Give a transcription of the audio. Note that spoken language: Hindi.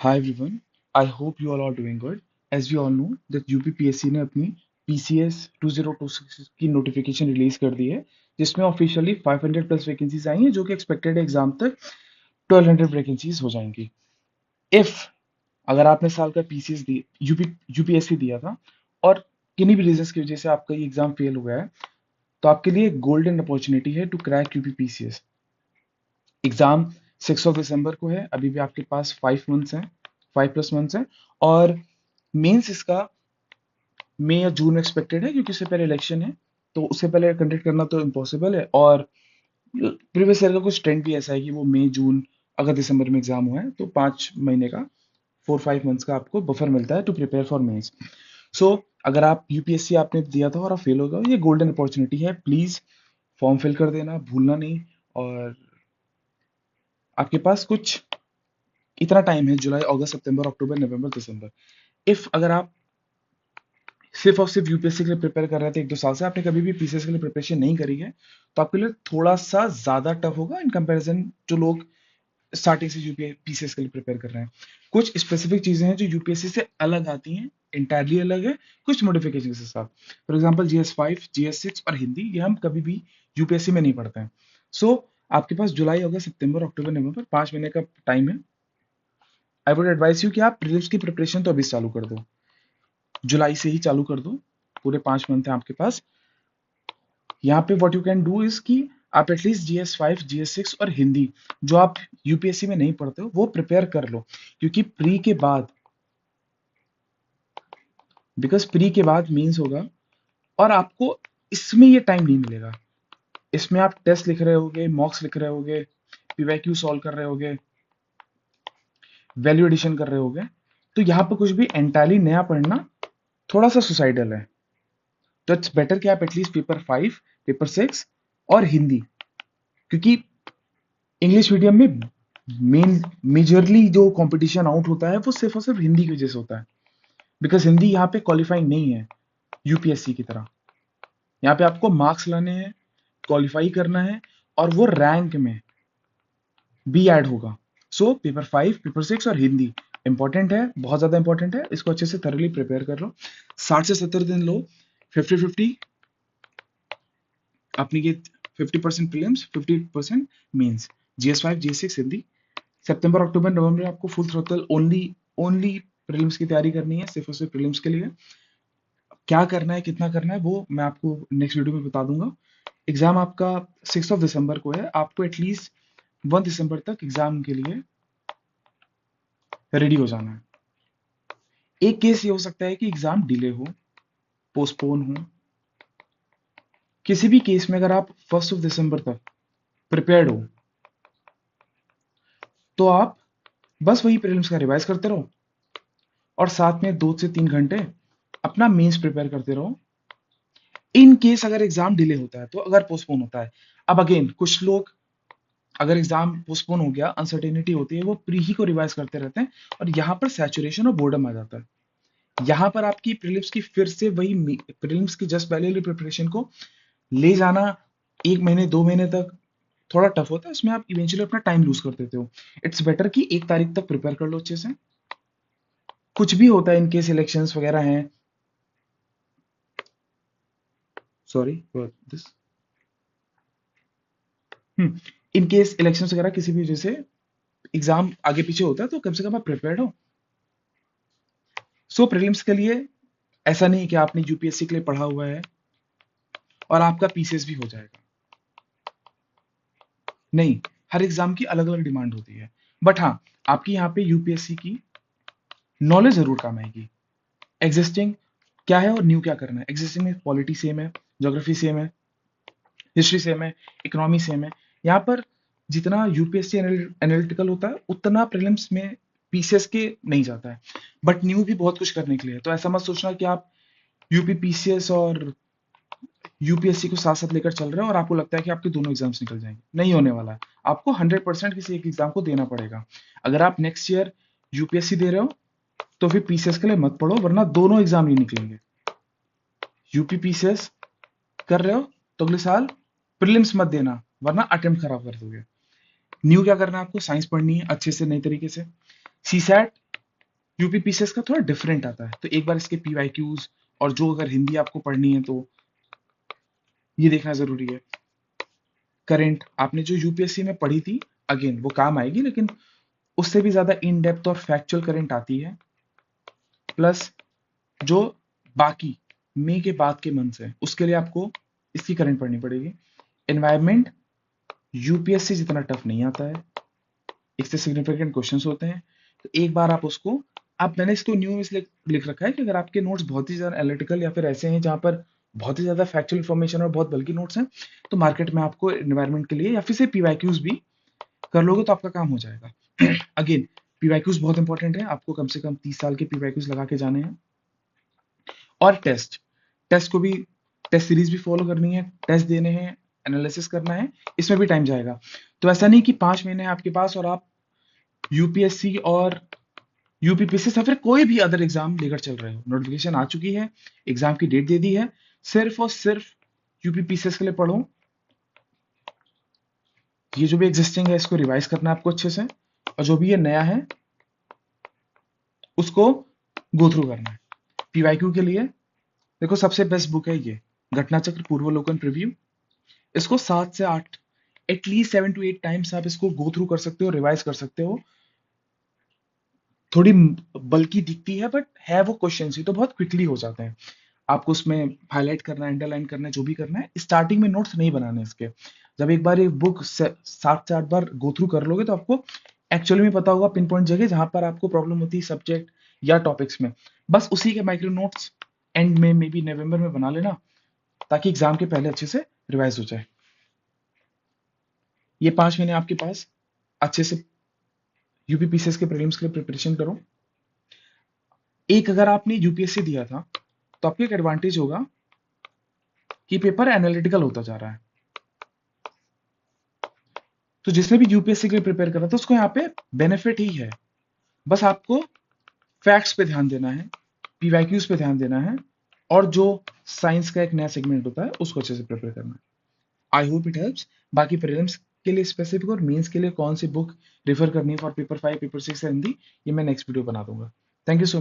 Hi everyone, I hope you all are doing good. As we all know that UPPSC ने अपनी पीसीएस 2026 की नोटिफिकेशन रिलीज कर दी है, जिसमें ऑफिशियली 500 प्लस वैकेंसीज आई हैं, जो कि एक्सपेक्टेड एग्जाम तक 1200 वैकेंसीज हो जाएंगी। इफ अगर आपने साल का पीसीएस दी यूपीएससी दिया था और किन्हीं भी रीजंस की वजह से आपका ये एग्जाम फेल हुआ है, तो आपके लिए गोल्डन अपॉर्चुनिटी है टू क्रैक यूपीपीसीएस। एग्जाम 6 दिसंबर को है। अभी भी आपके पास 5 मंथ्स हैं, 5+ मंथ्स हैं। और मेंस इसका मई या जून में एक्सपेक्टेड है, क्योंकि उससे पहले इलेक्शन है, तो उससे पहले कंडक्ट करना तो इम्पॉसिबल है। और प्रीवियस ईयर का कुछ ट्रेंड भी ऐसा है कि वो मई जून अगर दिसंबर में एग्जाम हुआ है, तो 5 महीने का 4-5 मंथ्स का आपको बफर मिलता है टू प्रिपेयर फॉर मेंस। सो अगर आप यूपीएससी आपने दिया था और आप फेल हो गए, ये गोल्डन अपॉर्चुनिटी है। प्लीज फॉर्म फिल कर देना, भूलना नहीं। और आपके पास कुछ इतना टाइम है, जुलाई अगस्त सितंबर अक्टूबर नवंबर दिसंबर। इफ अगर आप सिर्फ और सिर्फ यूपीएससी के लिए प्रिपेयर कर रहे थे 1-2 साल से, आपने कभी भी पीसीएस के लिए प्रिपरेशन नहीं करी है, तो आपके लिए थोड़ा सा ज्यादा टफ होगा इन कंपैरिजन जो लोग स्टार्टिंग से यूपीएस पीसीएस के लिए प्रिपेयर कर रहे हैं। कुछ स्पेसिफिक चीजें हैं जो यूपीएससी से अलग आती हैं, इंटायरली अलग है, कुछ मॉडिफिकेशन के साथ। फॉर एग्जाम्पल जीएस 5, जीएस 6 और हिंदी, ये हम कभी भी यूपीएससी में नहीं पढ़ते हैं। सो आपके पास जुलाई अगस्त सितंबर अक्टूबर नवंबर 5 महीने का टाइम है। आई वुड एडवाइस यू कि आप प्रीलिम्स की प्रिपरेशन तो अभी से चालू कर दो, जुलाई से ही चालू कर दो। पूरे 5 मंथ हैं आपके पास। यहाँ पे what you can do is कि आप एटलीस्ट जीएस 5, जीएस 6 और हिंदी, जो आप यूपीएससी में नहीं पढ़ते हो, वो प्रिपेयर कर लो। क्योंकि प्री के बाद, बिकॉज प्री के बाद मीन्स होगा, और आपको इसमें ये टाइम नहीं मिलेगा। इसमें आप टेस्ट लिख रहे होगे, मॉक्स लिख रहे होगे, पीवाईक्यू सॉल्व कर रहे होगे, वैल्यू एडिशन कर रहे होगे। तो यहाँ पे कुछ भी एंटायरली नया पढ़ना थोड़ा सा सुसाइडल है। तो इट्स बेटर कि आप एटलीस्ट पेपर 5, पेपर 6 और हिंदी, क्योंकि इंग्लिश मीडियम में मेजरली जो कंपटीशन आउट होता है वो सिर्फ और सिर्फ हिंदी की वजह से होता है। बिकॉज हिंदी यहाँ पे क्वालिफाइंग नहीं है यूपीएससी की तरह। यहाँ पे आपको मार्क्स लाने हैं, क्वालिफाई करना है, और वो रैंक में भी ऐड होगा। सो पेपर 5, पेपर 6 और हिंदी इंपॉर्टेंट है, बहुत ज्यादा इंपॉर्टेंट है। इसको अच्छे से थरली प्रिपेयर कर लो। 60 से 70 दिन लो, 50-50 अपनी ये 50% prelims, 50% mains, GS 5, GS 6 Hindi. सितंबर अक्टूबर नवंबर में आपको full throttle only only prelims की तैयारी करनी है, सिर्फ और सिर्फ प्रीलिम्स के लिए। क्या करना है, कितना करना है, वो मैं आपको नेक्स्ट वीडियो में बता दूंगा। एग्जाम आपका 6 दिसंबर को है। आपको एटलीस्ट 1 दिसंबर तक एग्जाम के लिए रेडी हो जाना है। एक केस ये हो सकता है कि एग्जाम डिले हो, पोस्टपोन हो। किसी भी केस में अगर आप 1 दिसंबर तक प्रिपेयर्ड हो, तो आप बस वही प्रीलिम्स का रिवाइज करते रहो, और साथ में 2 से 3 घंटे अपना मेंस प्रिपेयर करते रहो। इन केस अगर एग्जाम डिले होता है, तो अगर पोस्टपोन होता है, अब अगेन कुछ लोग, अगर एग्जाम पोस्टपोन हो गया, अनसर्टेनिटी होती है, वो प्री ही को रिवाइज करते रहते हैं, और यहाँ पर सैचुरेशन और बोर्डम आ जाता है। यहाँ पर आपकी प्रीलिम्स की फिर से वही प्रीलिम्स की जस्ट पहले वाली प्रिपरेशन को ले जाना 1 महीने 2 महीने तक थोड़ा टफ होता है। इसमें आप इवेंचुअली अपना टाइम लूज कर देते हो। इट्स बेटर कि 1 तारीख तक प्रिपेयर कर लो अच्छे से। कुछ भी होता है, इनकेस इलेक्शंस वगैरह हैं, sorry for this, in case election वगैरह किसी भी वजह से एग्जाम आगे पीछे होता है, तो कम से कम आप प्रिपेयर्ड हो। सो प्रीलिम्स के लिए ऐसा नहीं कि आपने यूपीएससी के लिए पढ़ा हुआ है और आपका पीसीएस भी हो जाएगा। नहीं, हर एग्जाम की अलग अलग डिमांड होती है। बट हाँ, आपकी यहाँ पे यूपीएससी की नॉलेज जरूर काम आएगी। एग्जिस्टिंग क्या है और न्यू क्या करना है। एग्जिस्टिंग में पॉलिटी सेम है, ज्योग्राफी सेम है, हिस्ट्री सेम है, इकोनॉमी सेम है। यहाँ पर जितना यूपीएससी एनालिटिकल होता है, उतना प्रीलिम्स में पीसीएस के नहीं जाता है। बट न्यू भी बहुत कुछ करने के लिए है। तो ऐसा मत सोचना कि आप यूपी पीसीएस और यूपीएससी को साथ साथ लेकर चल रहे हो और आपको लगता है कि आपके दोनों एग्जाम्स निकल जाएंगे। नहीं होने वाला है। आपको 100% किसी एक एग्जाम को देना पड़ेगा। अगर आप नेक्स्ट ईयर यूपीएससी दे रहे हो, तो फिर पीसीएस के लिए मत पढ़ो, वरना दोनों एग्जाम नहीं निकलेंगे। यूपी पीसीएस कर रहे हो, तो अगले साल प्रीलिम्स मत देना, वरना अटेम्प्ट खराब कर दोगे। न्यू क्या करना है, आपको साइंस पढ़नी है अच्छे से, नई तरीके से। सीसैट यूपीपीसीएस का थोड़ा डिफरेंट आता है, तो एक बार इसके पीवाईक्यूज और जो अगर हिंदी आपको पढ़नी है तो ये देखना जरूरी है। करंट आपने जो यूपीएससी में पढ़ी थी, अगेन वो काम आएगी, लेकिन उससे भी ज्यादा इन डेप्थ और फैक्चुअल करंट आती है। प्लस जो बाकी मई के बाद के मंथ्स है उसके लिए आपको इसकी करंट पढ़नी पड़ेगी। एनवायरमेंट यूपीएससी जितना टफ नहीं आता है, इससे सिग्निफिकेंट क्वेश्चंस होते हैं, तो एक बार आप उसको, आप मैंने इसको न्यू में इसलिए लिख रखा है कि अगर आपके नोट्स बहुत ही ज्यादा एनालिटिकल या फिर ऐसे हैं जहां पर बहुत ही ज्यादा फैक्चुअल इन्फॉर्मेशन और बहुत बल्कि नोट्स हैं, तो मार्केट में आपको एनवायरमेंट के लिए या फिर से पीवाईक्यूज भी कर लोगे तो आपका काम हो जाएगा। अगेन पीवाईक्यूज बहुत इंपॉर्टेंट है, आपको कम से कम 30 साल के पीवाईक्यूज लगा के जाने हैं। और टेस्ट, टेस्ट को भी, टेस्ट सीरीज भी फॉलो करनी है, टेस्ट देने हैं, एनालिसिस करना है, इसमें भी टाइम जाएगा। तो ऐसा नहीं कि 5 महीने हैं आपके पास और आप यूपीएससी और यूपीपीसी या फिर कोई भी अदर एग्जाम लेकर चल रहे हो। नोटिफिकेशन आ चुकी है, एग्जाम की डेट दे दी है, सिर्फ और सिर्फ यूपीपीसीएस के लिए पढ़ो। ये जो भी एग्जिस्टिंग है इसको रिवाइज करना है आपको अच्छे से, और जो भी ये नया है उसको गो थ्रू करना है। पीवाईक्यू के लिए देखो सबसे बेस्ट बुक है ये घटनाचक्र पूर्वावलोकन प्रीव्यू। इसको 7 से 8, एटलीस्ट 7 to 8 टाइम्स आप इसको गो थ्रू कर सकते हो, रिवाइज कर सकते हो। थोड़ी बल्कि दिखती है बट है वो क्वेश्चन ही, तो बहुत क्विकली हो जाते हैं। आपको उसमें हाईलाइट करना है, अंडरलाइन करना है, जो भी करना है, स्टार्टिंग में नोट्स नहीं बनाने इसके। जब एक बार ये बुक 7 से 8 बार गो थ्रू कर लोगे तो आपको एक्चुअली में पता होगा पिन पॉइंट जगह जहां पर आपको प्रॉब्लम होती है सब्जेक्ट या टॉपिक्स में। बस उसी के माइक्रो नोट्स एंड में मे बी नवंबर में बना लेना, ताकि एग्जाम के पहले अच्छे से रिवाइज हो जाए। ये 5 महीने आपके पास अच्छे से यूपीपीसीएस के प्रीलिम्स के लिए प्रिपरेशन करो। एक अगर आपने यूपीएससी दिया था तो आपको एक एडवांटेज होगा कि पेपर एनालिटिकल होता जा रहा है। तो जिसने भी यूपीएससी के लिए प्रिपेयर करा था उसको यहाँ पे बेनिफिट ही है। बस आपको फैक्ट्स पे ध्यान देना है, पीवाईक्यूज पे ध्यान देना है, और जो साइंस का एक नया सेगमेंट होता है उसको अच्छे से प्रिपेयर करना है। I hope it helps. बाकी प्रीलिम्स के लिए स्पेसिफिक और मेंस के लिए कौन सी बुक रेफर करनी है फॉर पेपर 5, पेपर 6 हिंदी, ये मैं नेक्स्ट वीडियो बना दूंगा। Thank you so much.